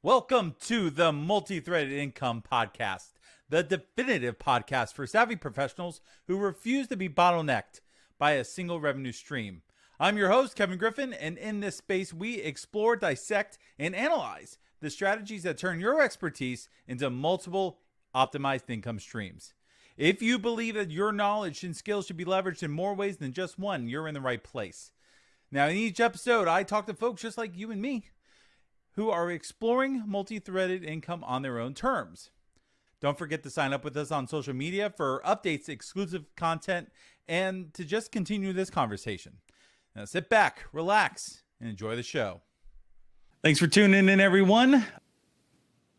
Welcome to the Multithreaded Income Podcast, the definitive podcast for savvy professionals who refuse to be bottlenecked by a single revenue stream. I'm your host, Kevin Griffin, and in this space, we explore, dissect, and analyze the strategies that turn your expertise into multiple optimized income streams. If you believe that your knowledge and skills should be leveraged in more ways than just one, you're in the right place. Now, in each episode, I talk to folks just like you and me who are exploring multi-threaded income on their own terms. Don't forget to sign up with us on social media for updates, exclusive content, and to just continue this conversation. Now sit back, relax, and enjoy the show. Thanks for tuning in, everyone.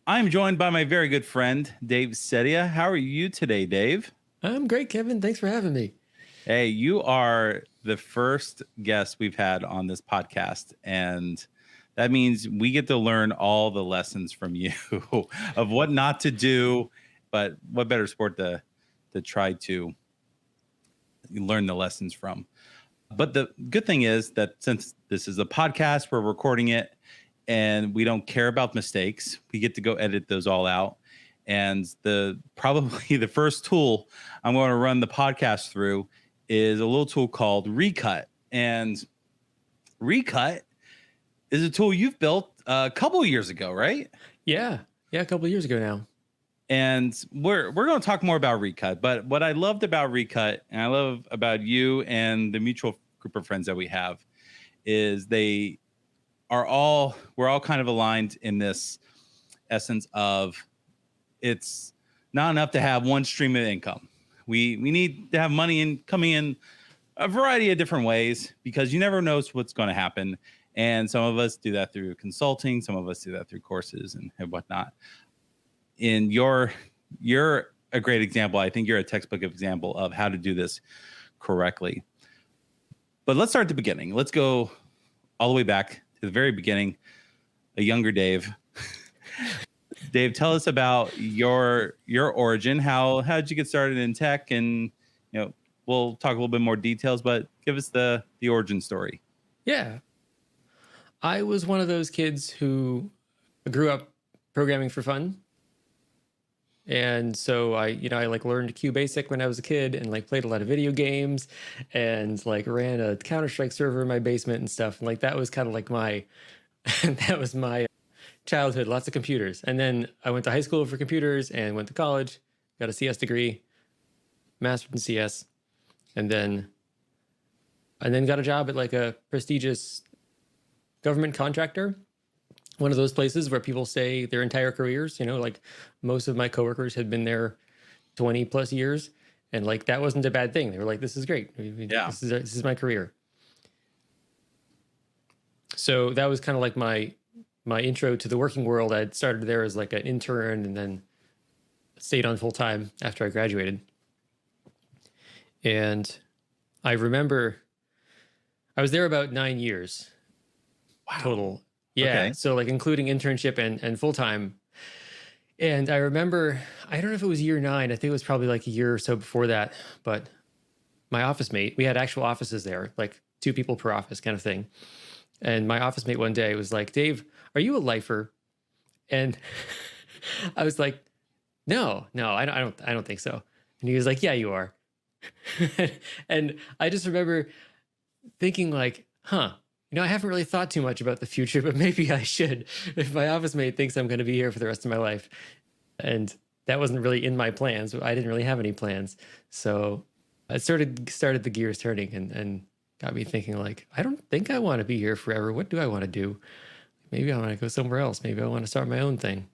I'm joined by my very good friend, Dave Ceddia. How are you today, Dave? I'm great, Kevin. Thanks for having me. Hey, you are the first guest we've had on this podcast, and that means we get to learn all the lessons from you of what not to do, but what better sport to try to learn the lessons from. But the good thing is that since this is a podcast, we're recording it and we don't care about mistakes. We get to go edit those all out. And probably the first tool I'm going to run the podcast through is a little tool called Recut. And Recut is a tool you've built a couple of years ago, right? Yeah, a couple of years ago now. And we're going to talk more about Recut. But what I loved about Recut, and I love about you and the mutual group of friends that we have, is we're all kind of aligned in this essence of it's not enough to have one stream of income. We need to have money coming in a variety of different ways because you never know what's going to happen. And some of us do that through consulting. Some of us do that through courses and whatnot. And you're a great example. I think you're a textbook example of how to do this correctly. But let's start at the beginning. Let's go all the way back to the very beginning. A younger Dave. Dave, tell us about your origin. How did you get started in tech? And we'll talk a little bit more details, but give us the origin story. Yeah. I was one of those kids who grew up programming for fun. And so I learned QBasic when I was a kid and played a lot of video games and ran a Counter-Strike server in my basement and stuff. And that was kind of that was my childhood, lots of computers. And then I went to high school for computers and went to college, got a CS degree, master's in CS, and then got a job at a prestigious government contractor, one of those places where people stay their entire careers. Most of my coworkers had been there 20 plus years, and that wasn't a bad thing. They were like, "This is great. Yeah. This is my career." So that was kind of my intro to the working world. I had started there as an intern, and then stayed on full time after I graduated. And I remember I was there about 9 years. Wow. Total. Yeah. Okay. So including internship and full time. And I remember, I don't know if it was year 9. I think it was probably a year or so before that. But my office mate, we had actual offices there, 2 people per office kind of thing. And my office mate one day was like, "Dave, are you a lifer?" And I was like, no, I don't think so. And he was like, "Yeah, you are." And I just remember thinking I haven't really thought too much about the future, but maybe I should if my office mate thinks I'm going to be here for the rest of my life. And that wasn't really in my plans. I didn't really have any plans. So it started the gears turning and got me thinking I don't think I want to be here forever. What do I want to do? Maybe I want to go somewhere else. Maybe I want to start my own thing.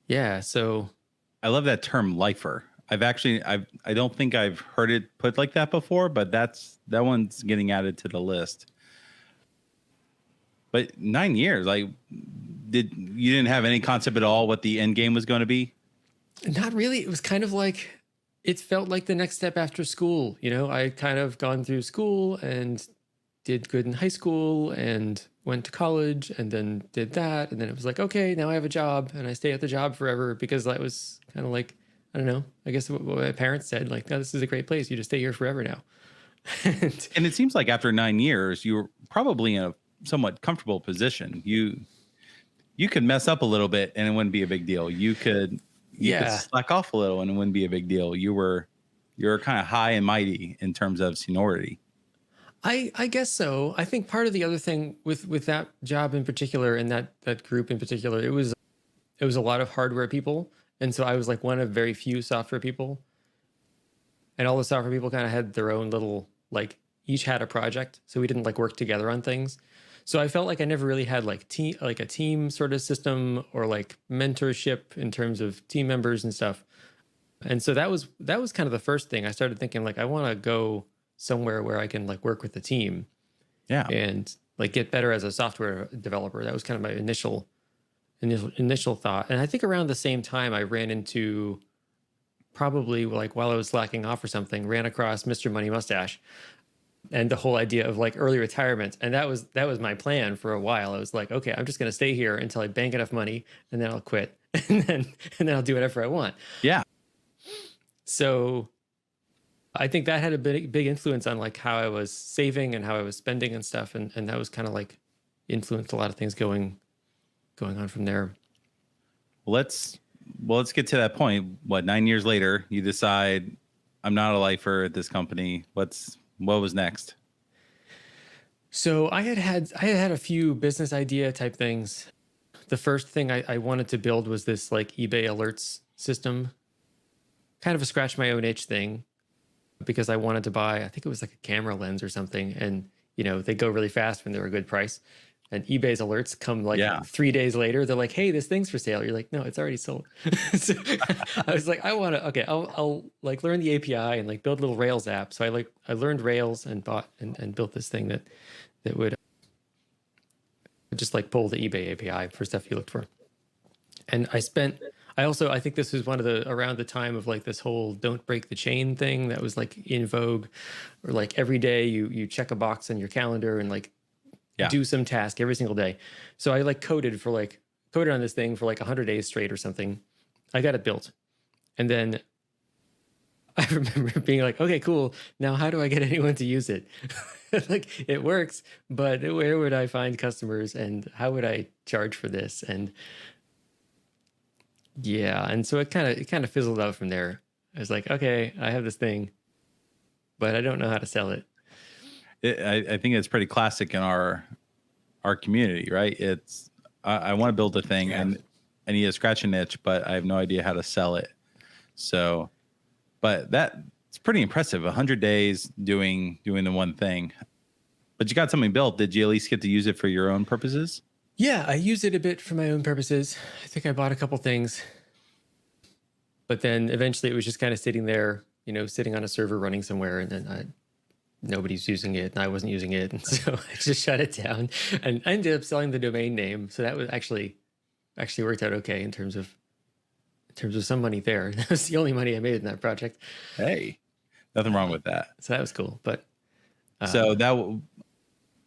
Yeah. So I love that term, lifer. I don't think I've heard it put like that before, but that one's getting added to the list. But 9 years, you didn't have any concept at all what the end game was going to be? Not really. It was kind of it felt like the next step after school. I had kind of gone through school and did good in high school and went to college and then did that. And then it was okay, now I have a job and I stay at the job forever because that was kind of I don't know, I guess what my parents said, "No, this is a great place. You just stay here forever now." And it seems like after 9 years, you were probably in somewhat comfortable position. You could mess up a little bit and it wouldn't be a big deal. You could Yeah. slack off a little and it wouldn't be a big deal. You're kind of high and mighty in terms of seniority. I guess so. I think part of the other thing with that job in particular and that group in particular, it was a lot of hardware people. And so I was like one of very few software people. And all the software people kind of had their own little, like, each had a project. So we didn't like work together on things. So I felt like I never really had like a team sort of system or like mentorship in terms of team members and stuff. And so that was kind of the first thing I started thinking, like, I want to go somewhere where I can like work with the team. Yeah. And like get better as a software developer. That was kind of my initial thought. And I think around the same time I ran into, probably like while I was slacking off or something, ran across Mr. Money Mustache and the whole idea of like early retirement. And that was my plan for a while. I was like, okay, I'm just going to stay here until I bank enough money and then I'll quit and then I'll do whatever I want. Yeah. So I think that had a big influence on like how I was saving and how I was spending and stuff. And that was kind of like influenced a lot of things going on from there. Let's get to that point. 9 years later, you decide I'm not a lifer at this company. What was next? So I had a few business idea type things. The first thing I wanted to build was this like eBay alerts system, kind of a scratch my own itch thing, because I wanted to buy, I think it was like a camera lens or something. And, they go really fast when they're a good price. And eBay's alerts come like 3 days later. They're like, hey, this thing's for sale. You're like, no, it's already sold. So I was like, I'll like learn the API and like build a little Rails app. So I learned Rails and bought and built this thing that would just like pull the eBay API for stuff you looked for. And I think this was around the time of like this whole don't break the chain thing that was like in vogue, or like every day you check a box on your calendar and like do some task every single day. So I like coded on this thing for like 100 days straight or something. I got it built. And then I remember being like, okay, cool. Now how do I get anyone to use it? Like it works, but where would I find customers and how would I charge for this? And yeah. And so it kind of fizzled out from there. I was like, okay, I have this thing, but I don't know how to sell it. I think it's pretty classic in our community, right? It's I want to build a thing and I need to scratch an itch, but I have no idea how to sell it. So, but it's pretty impressive. 100 days doing the one thing, but you got something built. Did you at least get to use it for your own purposes? Yeah, I used it a bit for my own purposes. I think I bought a couple things, but then eventually it was just kind of sitting there, sitting on a server running somewhere, and then nobody's using it and I wasn't using it. And so I just shut it down and I ended up selling the domain name. So that was actually worked out okay in terms of some money there. That was the only money I made in that project. Hey, nothing wrong with that. So that was cool. But so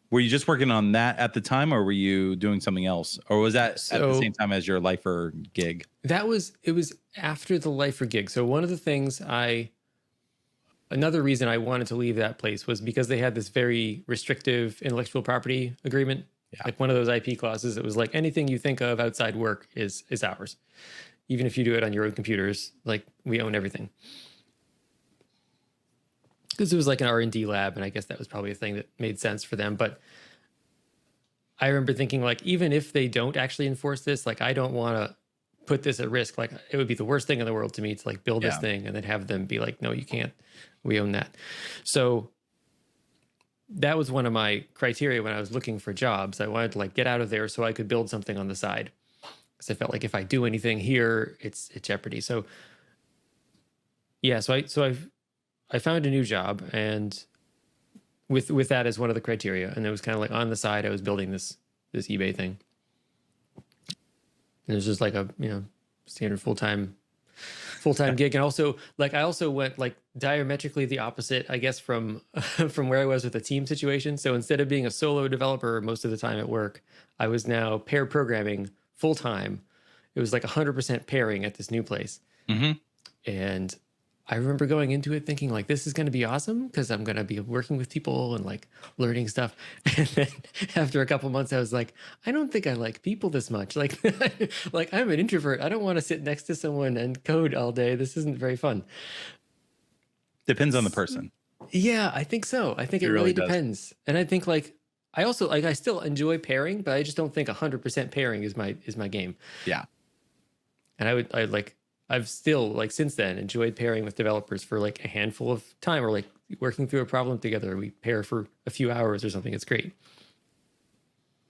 were you just working on that at the time or were you doing something else? Or was that at the same time as your lifer gig? It was after the lifer gig. So one of the things another reason I wanted to leave that place was because they had this very restrictive intellectual property agreement. Yeah. Like one of those IP clauses that was like anything you think of outside work is ours. Even if you do it on your own computers, like we own everything. Because it was like an R&D lab, and I guess that was probably a thing that made sense for them. But I remember thinking like, even if they don't actually enforce this, like I don't want to put this at risk. Like it would be the worst thing in the world to me to like build this thing and then have them be like, no, you can't. We own that. So that was one of my criteria when I was looking for jobs. I wanted to like get out of there so I could build something on the side. Because I felt like if I do anything here, it's jeopardy. So yeah, so I found a new job, and with that as one of the criteria, and it was kind of like on the side I was building this eBay thing. And it was just like a standard full-time gig. And also like I also went like diametrically the opposite, I guess, from where I was with the team situation. So instead of being a solo developer most of the time at work, I was now pair programming full-time. It was like 100% pairing at this new place. Mm-hmm. And I remember going into it thinking like, this is going to be awesome because I'm going to be working with people and like learning stuff. And then after a couple months, I was like, I don't think I like people this much. Like, like I'm an introvert. I don't want to sit next to someone and code all day. This isn't very fun. Depends on the person. Yeah, I think so. I think it really really does. depends. And I think like, I also like, I still enjoy pairing, but I just don't think 100% pairing is my game. Yeah. And I've still like since then enjoyed pairing with developers for like a handful of time, or like working through a problem together. We pair for a few hours or something. It's great.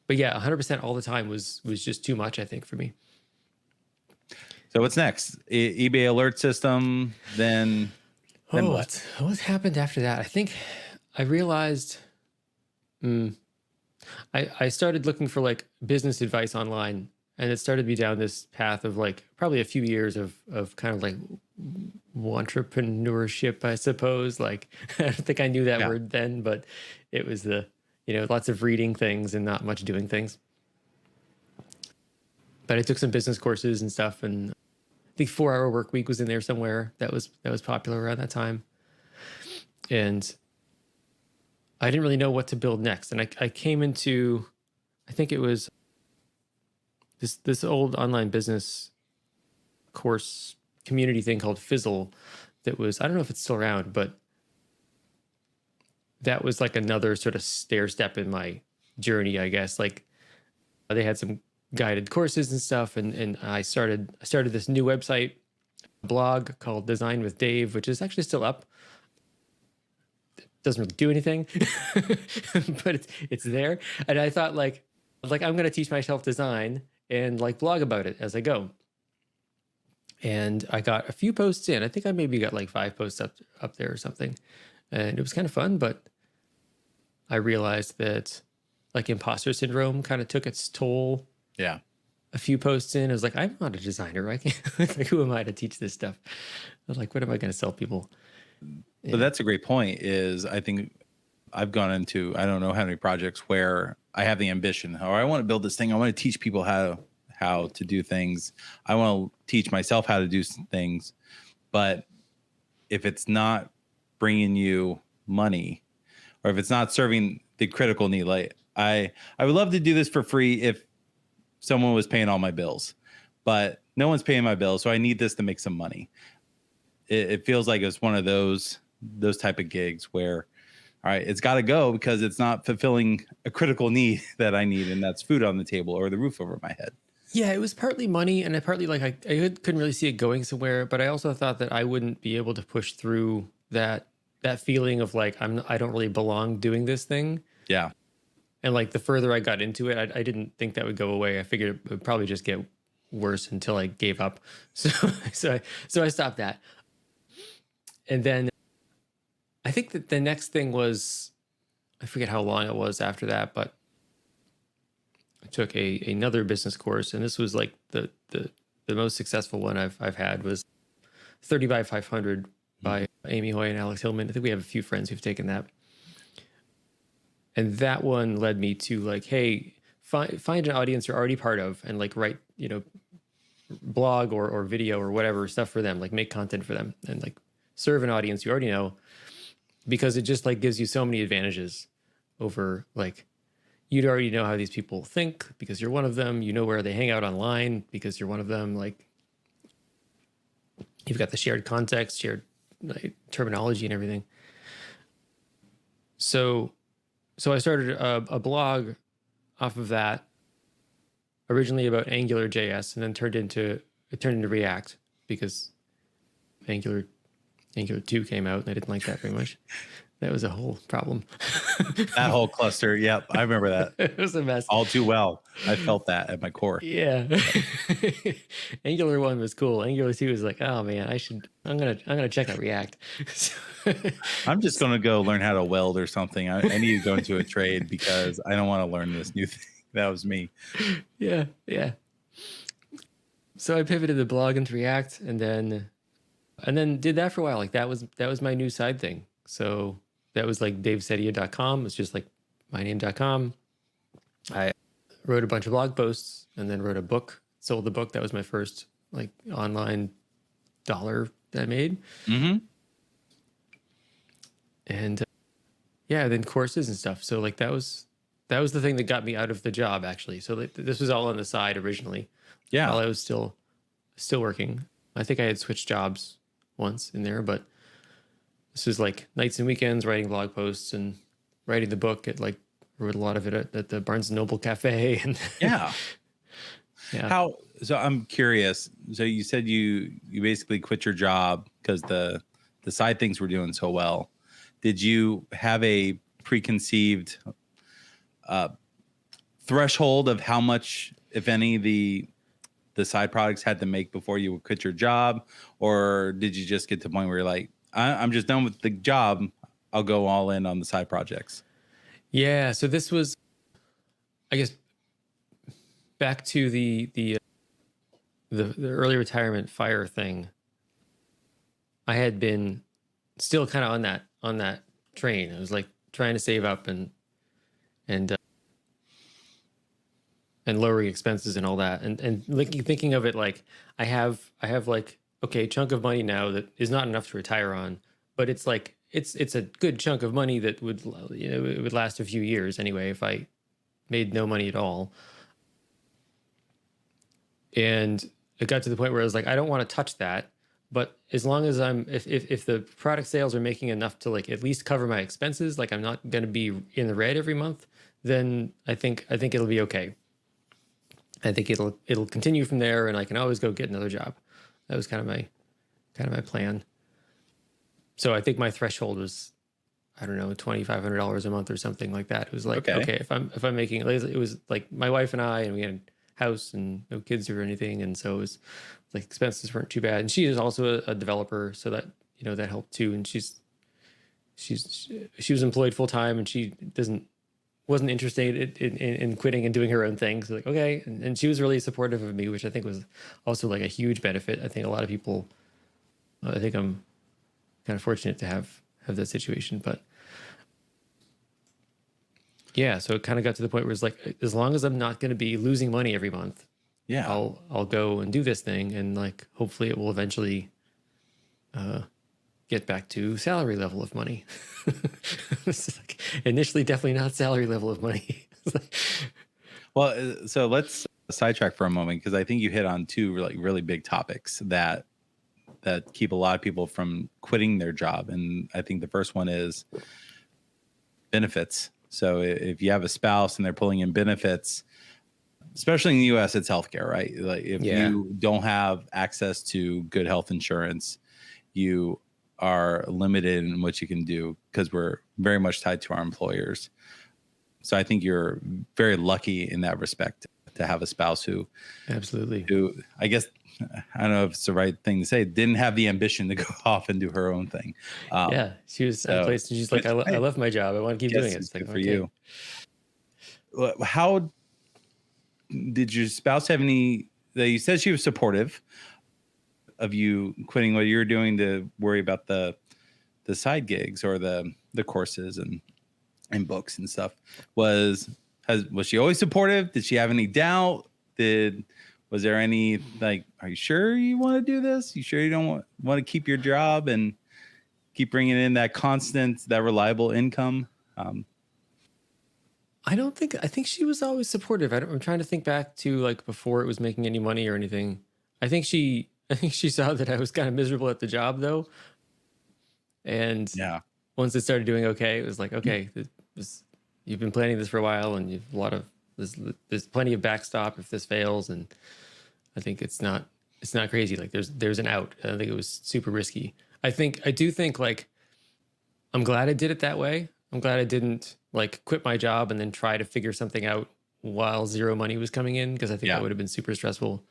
But yeah, 100% all the time was just too much, I think, for me. So what's next? eBay alert system. Then what? What happened after that? I think I realized I started looking for like business advice online, and it started me down this path of like probably a few years of kind of like entrepreneurship, I suppose. Like I don't think I knew that word then, but it was lots of reading things and not much doing things. But I took some business courses and stuff, and I think 4-Hour Work Week was in there somewhere. That was popular around that time. And I didn't really know what to build next. And I came into, I think it was this old online business course community thing called Fizzle that was, I don't know if it's still around, but that was like another sort of stair step in my journey, I guess. Like they had some guided courses and stuff. And I started this new website blog called Design with Dave, which is actually still up. It doesn't really do anything, but it's there. And I thought like I'm going to teach myself design and like blog about it as I go. And I got a few posts in. I think I maybe got like 5 posts up there or something. And it was kind of fun, but I realized that like imposter syndrome kind of took its toll. Yeah. A few posts in, I was like, I'm not a designer. I can't, like, who am I to teach this stuff? I was like, what am I going to sell people? Yeah. But that's a great point. Is I think I've gone into, I don't know how many projects where I have the ambition, or I want to build this thing. I want to teach people how to do things. I want to teach myself how to do some things. But if it's not bringing you money, or if it's not serving the critical need, like I would love to do this for free if someone was paying all my bills, but no one's paying my bills. So I need this to make some money. It feels like it's one of those type of gigs where, all right, it's got to go because it's not fulfilling a critical need that I need. And that's food on the table or the roof over my head. Yeah, it was partly money, and I partly like I couldn't really see it going somewhere, but I also thought that I wouldn't be able to push through that feeling of like I don't really belong doing this thing. Yeah. And like the further I got into it, I didn't think that would go away. I figured it would probably just get worse until I gave up. So I stopped that. And then I think that the next thing was, I forget how long it was after that, but I took another business course, and this was like the most successful one I've had was 30 by 500 by Amy Hoy and Alex Hillman. I think we have a few friends who've taken that. And that one led me to like, hey, find an audience you're already part of and like write, blog or video or whatever stuff for them, like make content for them and like serve an audience you already know, because it just like gives you so many advantages over like, you'd already know how these people think because you're one of them. You know where they hang out online because you're one of them. Like you've got the shared context, shared like, terminology and everything. So I started a blog off of that, originally about Angular JS, and then turned into React because Angular 2 came out and I didn't like that very much. That was a whole problem. That whole cluster. Yep. I remember that. It was a mess. All too well. I felt that at my core. Yeah. Angular 1 was cool. Angular 2 was like, oh man, I'm gonna check out React. I'm just gonna go learn how to weld or something. I need to go into a trade because I don't want to learn this new thing. That was me. Yeah. So I pivoted the blog into React and then did that for a while. Like that was my new side thing. So that was like daveceddia.com. It's just like my name.com. I wrote a bunch of blog posts and then wrote a book, sold the book. That was my first like online dollar that I made. Mm-hmm. And yeah, then courses and stuff. So like that was the thing that got me out of the job actually. So like, this was all on the side originally while Yeah. I was still working. I think I had switched jobs once in there, but this was like nights and weekends writing blog posts and writing the book. At like wrote a lot of it at the Barnes and Noble cafe and Yeah. yeah. So I'm curious. So you said you basically quit your job because the side things were doing so well. Did you have a preconceived threshold of how much, if any, the side products had to make before you would quit your job, or did you just get to the point where you're like, I'm just done with the job, I'll go all in on the side projects? Yeah, so this was, I guess, back to the early retirement fire thing. I had been still kind of on that train. I was like trying to save up and lowering expenses and all that, and like thinking of it like I have like, okay, chunk of money now that is not enough to retire on, but it's like it's a good chunk of money that would, you know, it would last a few years anyway if I made no money at all. And it got to the point where I was like, I don't want to touch that, but as long as if the product sales are making enough to like at least cover my expenses, like I'm not going to be in the red every month, then I think it'll be okay. I think it'll continue from there, and I can always go get another job. That was kind of my plan. So I think my threshold was, I don't know, $2,500 a month or something like that. It was like, okay, if I'm making, it was like my wife and I, and we had a house and no kids or anything, and so it was like expenses weren't too bad. And she is also a developer, so that, you know, that helped too. And she was employed full time, and she wasn't interested in quitting and doing her own thing. So like, okay. And she was really supportive of me, which I think was also like a huge benefit. I think a lot of people, I think I'm kind of fortunate to have that situation, but yeah, so it kind of got to the point where it's like, as long as I'm not going to be losing money every month, Yeah. I'll go and do this thing. And like, hopefully it will eventually, get back to salary level of money. It's like, initially, definitely not salary level of money. Well, so let's sidetrack for a moment, because I think you hit on two really big topics that keep a lot of people from quitting their job. And I think the first one is benefits. So if you have a spouse and they're pulling in benefits, especially in the US, it's healthcare, right? Like if you don't have access to good health insurance, you are limited in what you can do, because we're very much tied to our employers. So I think you're very lucky in that respect to have a spouse who I guess, I don't know if it's the right thing to say, didn't have the ambition to go off and do her own thing. Yeah, she was at a place and she's like, I love my job, I want to keep doing it. It's like, good for you. How did your spouse have any, you said she was supportive of you quitting what you were doing to worry about the side gigs or the courses and books and stuff? Was she always supportive? Did she have any doubt? Was there any like, are you sure you want to do this? You sure you don't want to keep your job and keep bringing in that constant, that reliable income? I think she was always supportive. I'm trying to think back to like before it was making any money or anything. I think she saw that I was kind of miserable at the job though. And once it started doing okay, it was like, okay, you've been planning this for a while, and you've there's plenty of backstop if this fails. And I think it's not crazy. Like there's an out. I don't think it was super risky. I do think like, I'm glad I did it that way. I'm glad I didn't like quit my job and then try to figure something out while zero money was coming in, because I think that would have been super stressful.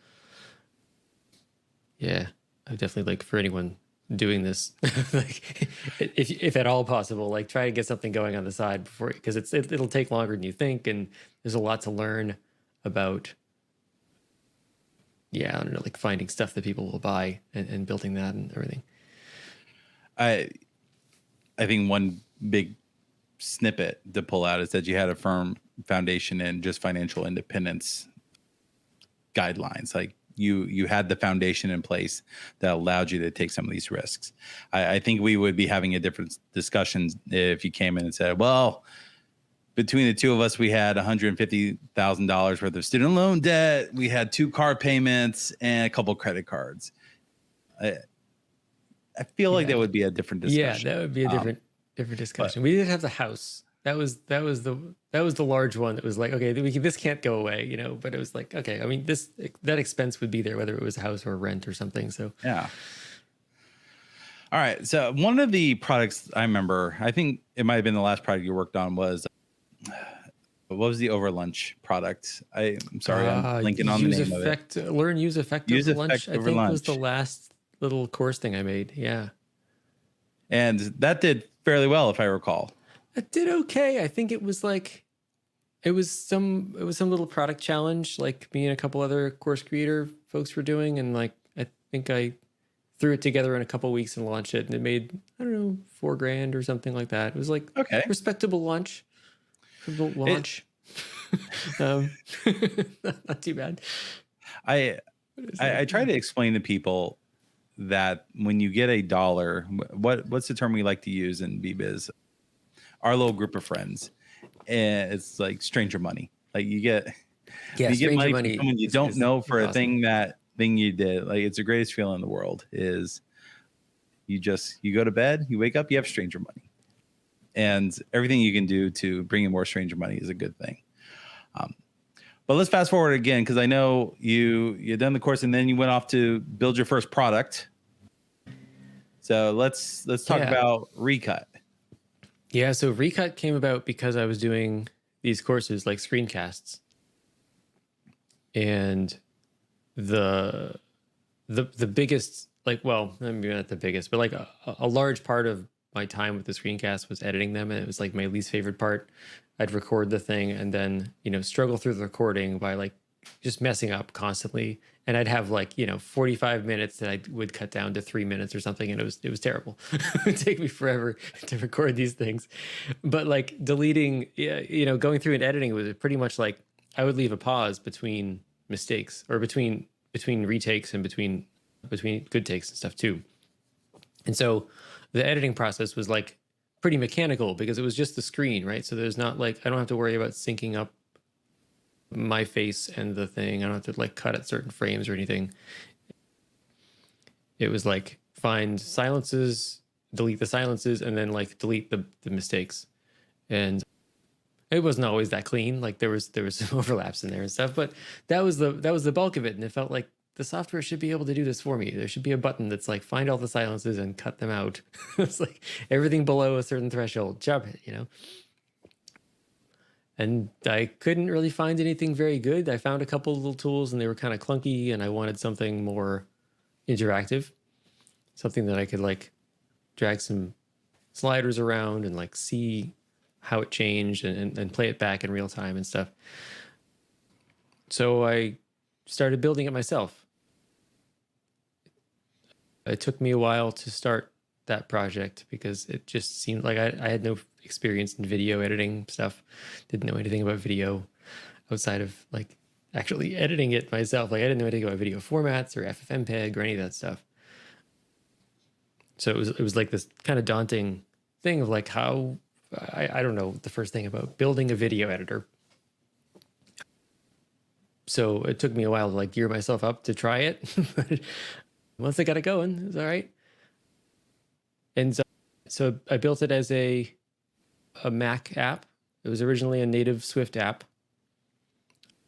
Yeah, I definitely, like, for anyone doing this, like if at all possible, like try to get something going on the side before, because it'll take longer than you think, and there's a lot to learn about. Yeah, I don't know, like finding stuff that people will buy and building that and everything. I think one big snippet to pull out is that you had a firm foundation in just financial independence guidelines. Like you had the foundation in place that allowed you to take some of these risks. I think we would be having a different discussion if you came in and said, well, between the two of us, we had $150,000 worth of student loan debt. We had 2 car payments and a couple credit cards. I feel like that would be a different discussion. Yeah, that would be a different discussion. We did have the house. That was the large one that was like, okay, this can't go away, you know. But it was like, okay, I mean, that expense would be there whether it was a house or a rent or something. So yeah. All right. So one of the products I remember, I think it might have been the last product you worked on, was what was the over lunch product? I'm sorry, I'm linking on the name of it. Learn use effect over lunch. I think was the last little course thing I made. Yeah. And that did fairly well, if I recall. It did okay. I think it was some little product challenge like me and a couple other course creator folks were doing, and like I think I threw it together in a couple weeks and launched it, and it made, I don't know, $4,000 or something like that. It was like respectable launch. Not too bad. I try to explain to people that when you get $1, what's the term we like to use in BBiz? Our little group of friends, and it's like stranger money. Like you get money from someone you don't know for a thing you did. Like it's the greatest feeling in the world. Is you go to bed, you wake up, you have stranger money, and everything you can do to bring in more stranger money is a good thing. But let's fast forward again, because I know you done the course and then you went off to build your first product. So let's talk about Recut. Yeah, so Recut came about because I was doing these courses like screencasts, and the biggest, like, well, maybe not the biggest, but like a large part of my time with the screencast was editing them, and it was like my least favorite part. I'd record the thing and then, you know, struggle through the recording by like just messing up constantly. And I'd have like, you know, 45 minutes that I would cut down to 3 minutes or something. And it was terrible. It would take me forever to record these things. But like deleting, you know, going through and editing was pretty much like I would leave a pause between mistakes, or between retakes, and between good takes and stuff too. And so the editing process was like pretty mechanical because it was just the screen, right? So there's not like, I don't have to worry about syncing up my face and the thing. I don't have to like cut at certain frames or anything. It was like find silences, delete the silences, and then like delete the mistakes. And it wasn't always that clean. Like there was some overlaps in there and stuff, but that was the bulk of it. And it felt like the software should be able to do this for me. There should be a button that's like, find all the silences and cut them out. It's like everything below a certain threshold, jump it, you know? And I couldn't really find anything very good. I found a couple little tools and they were kind of clunky, and I wanted something more interactive, something that I could like drag some sliders around and like see how it changed and play it back in real time and stuff. So I started building it myself. It took me a while to start that project because it just seemed like I had no experience in video editing stuff. Didn't know anything about video outside of like actually editing it myself. Like I didn't know anything about video formats or FFmpeg or any of that stuff. So it was like this kind of daunting thing of like how I don't know the first thing about building a video editor. So it took me a while to like gear myself up to try it. Once I got it going, it was all right. And so I built it as a Mac app. It was originally a native Swift app,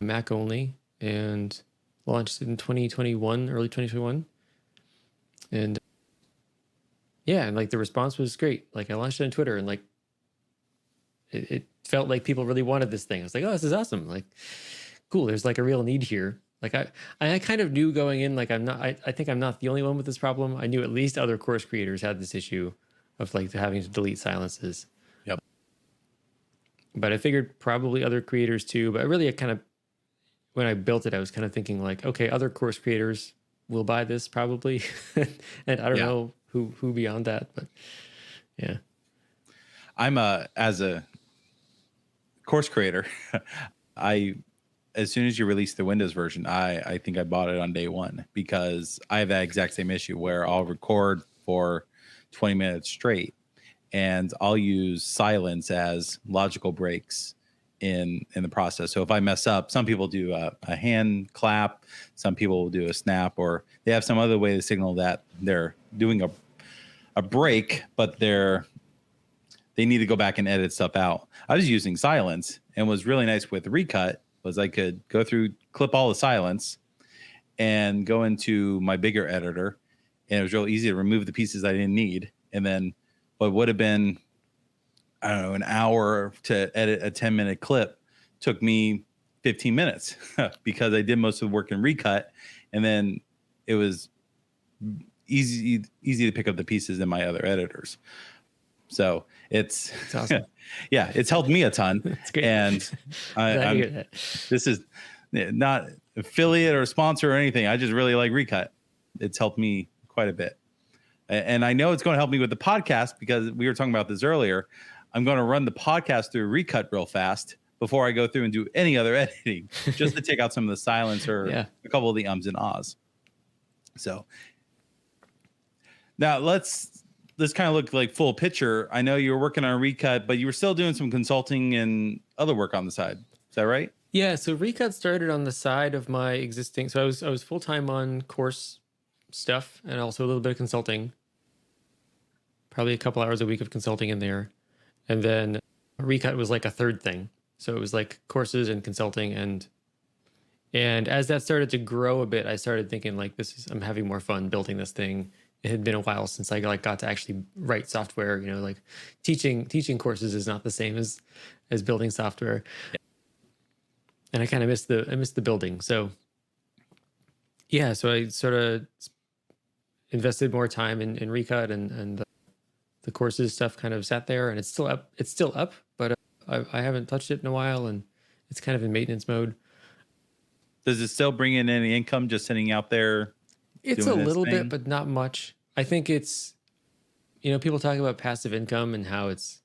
Mac only, and launched in 2021, early 2021. And yeah, and like the response was great. Like I launched it on Twitter, and like it felt like people really wanted this thing. I was like, oh, this is awesome. Like, cool. There's like a real need here. Like I kind of knew going in, like I think I'm not the only one with this problem. I knew at least other course creators had this issue of like having to delete silences. Yep. But I figured probably other creators too. But really, when I built it, I was kind of thinking like, okay, other course creators will buy this probably, and I don't know who beyond that, but yeah. I'm as a course creator, I as soon as you release the Windows version, I think I bought it on day one because I have that exact same issue where I'll record for 20 minutes straight and I'll use silence as logical breaks in the process. So if I mess up, some people do a hand clap, some people will do a snap, or they have some other way to signal that they're doing a break, but they need to go back and edit stuff out. I was using silence, and was really nice with Recut was I could go through, clip all the silence, and go into my bigger editor, and it was real easy to remove the pieces I didn't need. And then what would have been, I don't know, an hour to edit a 10-minute clip took me 15 minutes because I did most of the work in Recut, and then it was easy to pick up the pieces in my other editors. So it's awesome. Yeah, it's helped me a ton. That's great. And this is not affiliate or sponsor or anything. I just really like Recut. It's helped me quite a bit. And I know it's going to help me with the podcast because we were talking about this earlier. I'm going to run the podcast through Recut real fast before I go through and do any other editing, just to take out some of the silence or a couple of the ums and ahs. So now let's kind of look like full picture. I know you were working on Recut, but you were still doing some consulting and other work on the side. Is that right? Yeah. So Recut started on the side of my existing. So I was full time on course stuff and also a little bit of consulting. Probably a couple hours a week of consulting in there, and then Recut was like a third thing. So it was like courses and consulting, and as that started to grow a bit, I started thinking like, I'm having more fun building this thing. It had been a while since I got to actually write software. You know, like teaching courses is not the same as building software. And I kind of missed the building. So yeah, so I sort of invested more time in Recut, and the courses stuff kind of sat there, and it's still up, but I haven't touched it in a while, and it's kind of in maintenance mode. Does it still bring in any income just sitting out there? It's a little bit, but not much. I think it's, people talk about passive income and how it's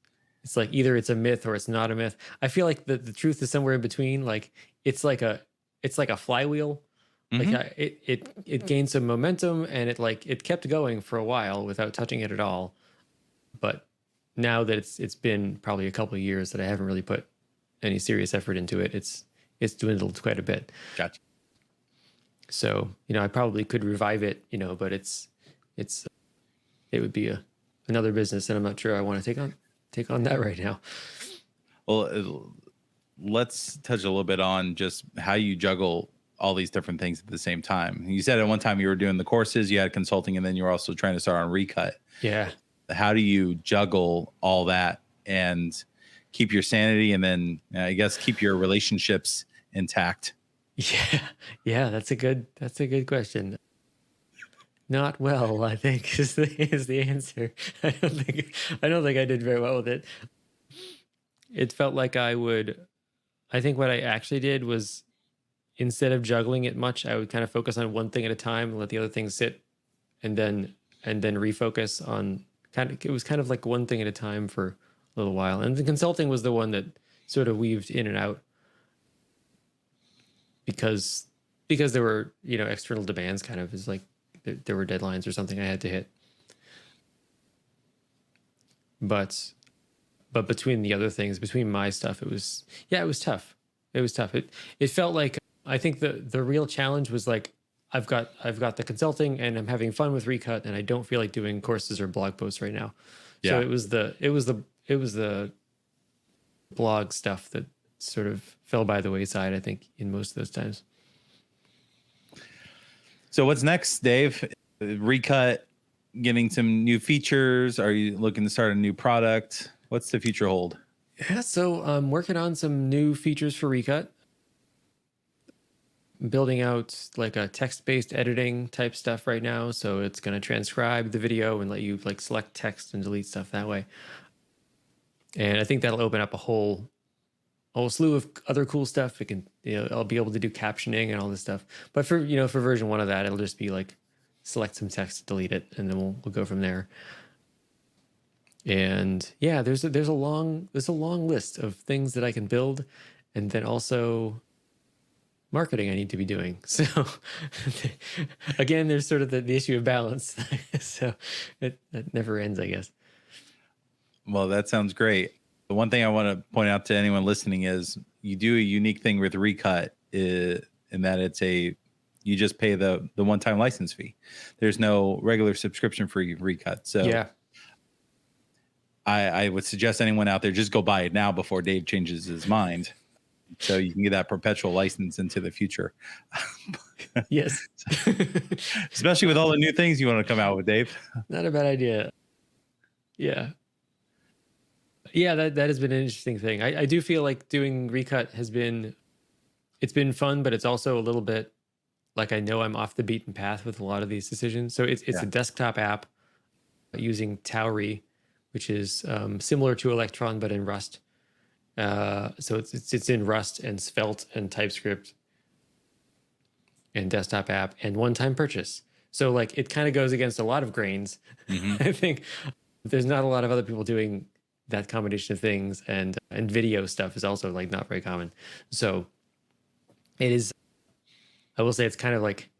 like either it's a myth or it's not a myth. I feel like the truth is somewhere in between. Like it's like a flywheel. Mm-hmm. Like it gained some momentum, and it kept going for a while without touching it at all. But now that it's been probably a couple of years that I haven't really put any serious effort into it, it's dwindled quite a bit. Gotcha. So, I probably could revive it, but it would be another business, and I'm not sure I want to take on that right now. Well, let's touch a little bit on just how you juggle all these different things at the same time. You said at one time you were doing the courses, you had consulting, and then you were also trying to start on Recut. Yeah. How do you juggle all that and keep your sanity, and then I guess keep your relationships intact? Yeah, that's a good question. Not well, I think is the answer. I don't think I did very well with it. It felt like I think what I actually did was, instead of juggling it much, I would kind of focus on one thing at a time and let the other things sit, and then refocus on it was kind of like one thing at a time for a little while. And the consulting was the one that sort of weaved in and out because there were, external demands, kind of, is like there were deadlines or something I had to hit. But between the other things, between my stuff, it was tough. It was tough. It felt like, I think the real challenge was like, I've got the consulting and I'm having fun with Recut, and I don't feel like doing courses or blog posts right now. Yeah. So it was the blog stuff that sort of fell by the wayside, I think, in most of those times. So what's next, Dave? Recut, getting some new features? Are you looking to start a new product? What's the future hold? Yeah, so I'm working on some new features for Recut. Building out like a text-based editing type stuff right now. So it's going to transcribe the video and let you like select text and delete stuff that way. And I think that'll open up a whole slew of other cool stuff. It can, I'll be able to do captioning and all this stuff. But for version 1 of that, it'll just be like select some text, delete it, and then we'll go from there. And yeah, there's a long list of things that I can build, and then also marketing I need to be doing. So again, there's sort of the issue of balance. So it never ends, I guess. Well, that sounds great. The one thing I want to point out to anyone listening is you do a unique thing with Recut in that you just pay the one-time license fee. There's no regular subscription for Recut. So yeah, I would suggest anyone out there just go buy it now before Dave changes his mind. So you can get that perpetual license into the future. yes. Especially with all the new things you want to come out with, Dave. Not a bad idea. Yeah. Yeah, that has been an interesting thing. I do feel like doing Recut it's been fun, but it's also a little bit like I know I'm off the beaten path with a lot of these decisions. So it's a desktop app using Tauri, which is similar to Electron but in Rust. So it's in Rust and Svelte and TypeScript and desktop app and one-time purchase. So like it kind of goes against a lot of grains. Mm-hmm. I think there's not a lot of other people doing that combination of things, and video stuff is also like not very common. So it is, I will say it's kind of like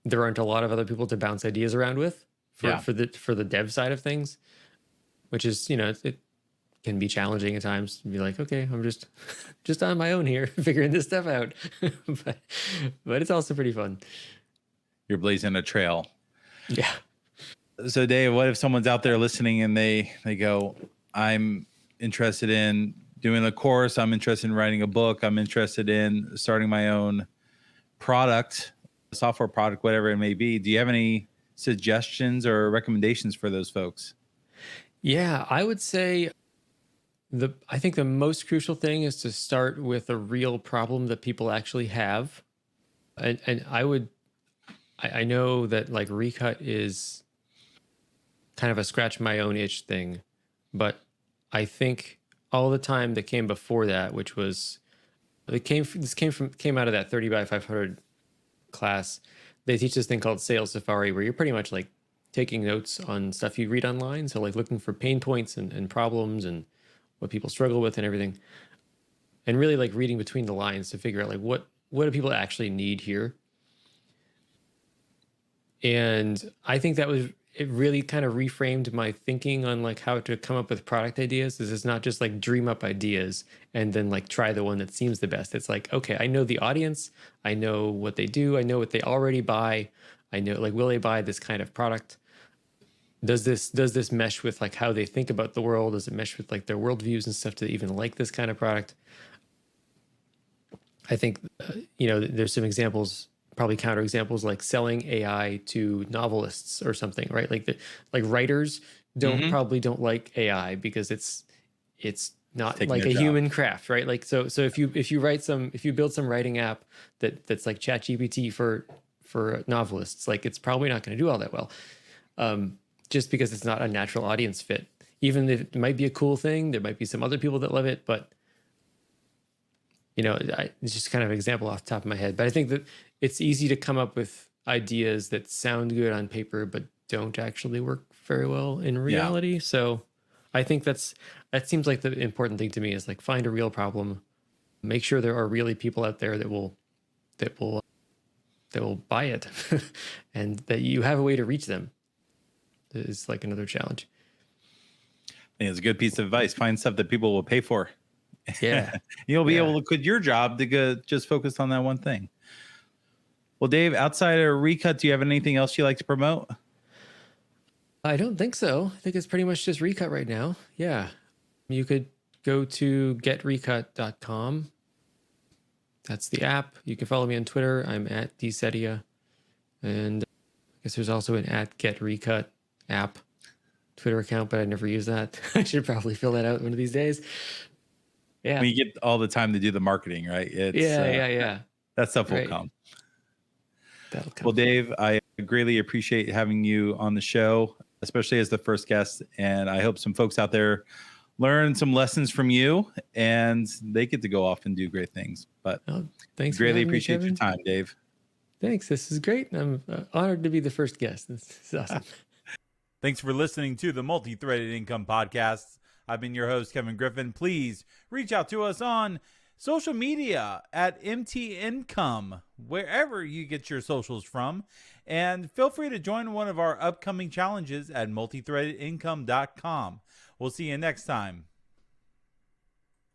there aren't a lot of other people to bounce ideas around with for the dev side of things, which is, it can be challenging at times to be like, okay, I'm just on my own here figuring this stuff out. but it's also pretty fun. You're blazing a trail. Yeah. So Dave, what if someone's out there listening and they go, I'm interested in doing a course, I'm interested in writing a book, I'm interested in starting my own product, software product, whatever it may be. Do you have any suggestions or recommendations for those folks? Yeah, I would say I think the most crucial thing is to start with a real problem that people actually have. And I know that like Recut is kind of a scratch my own itch thing, but I think all the time that came before that, which was came out of that 30 by 500 class. They teach this thing called Sales Safari, where you're pretty much like taking notes on stuff you read online. So like looking for pain points and problems and what people struggle with and everything, and really like reading between the lines to figure out like what do people actually need here. And I think it really kind of reframed my thinking on like how to come up with product ideas. This is not just like dream up ideas and then like try the one that seems the best. It's like, okay, I know the audience, I know what they do, I know what they already buy. I know like, will they buy this kind of product? Does this mesh with like how they think about the world? Does it mesh with like their worldviews and stuff to even like this kind of product? I think, there's some examples, probably counter examples, like selling AI to novelists or something, right? Like writers probably don't like AI because it's not like a human craft, right? Like so if you build some writing app that's like ChatGPT for novelists, like it's probably not going to do all that well, just because it's not a natural audience fit. Even if it might be a cool thing, there might be some other people that love it, but it's just kind of an example off the top of my head. But I think that it's easy to come up with ideas that sound good on paper, but don't actually work very well in reality. Yeah. So I think that seems like the important thing to me is like find a real problem, make sure there are really people out there that will buy it and that you have a way to reach them. Is like another challenge. I think it's a good piece of advice. Find stuff that people will pay for. Yeah. You'll be able to quit your job to go just focus on that one thing. Well, Dave, outside of Recut, do you have anything else you like to promote? I don't think so. I think it's pretty much just Recut right now. Yeah. You could go to getrecut.com. That's the app. You can follow me on Twitter. I'm at Ceddia. And I guess there's also an at getrecut app Twitter account, but I never use that. I should probably fill that out one of these days. Yeah. You get all the time to do the marketing, right? It's, yeah. That stuff will come. That'll come. Well, Dave, I greatly appreciate having you on the show, especially as the first guest. And I hope some folks out there learn some lessons from you and they get to go off and do great things. But thanks. Greatly appreciate your time, Dave. Thanks. This is great. I'm honored to be the first guest. This is awesome. Thanks for listening to the Multithreaded Income Podcast. I've been your host, Kevin Griffin. Please reach out to us on social media at MT Income, wherever you get your socials from. And feel free to join one of our upcoming challenges at multithreadedincome.com. We'll see you next time.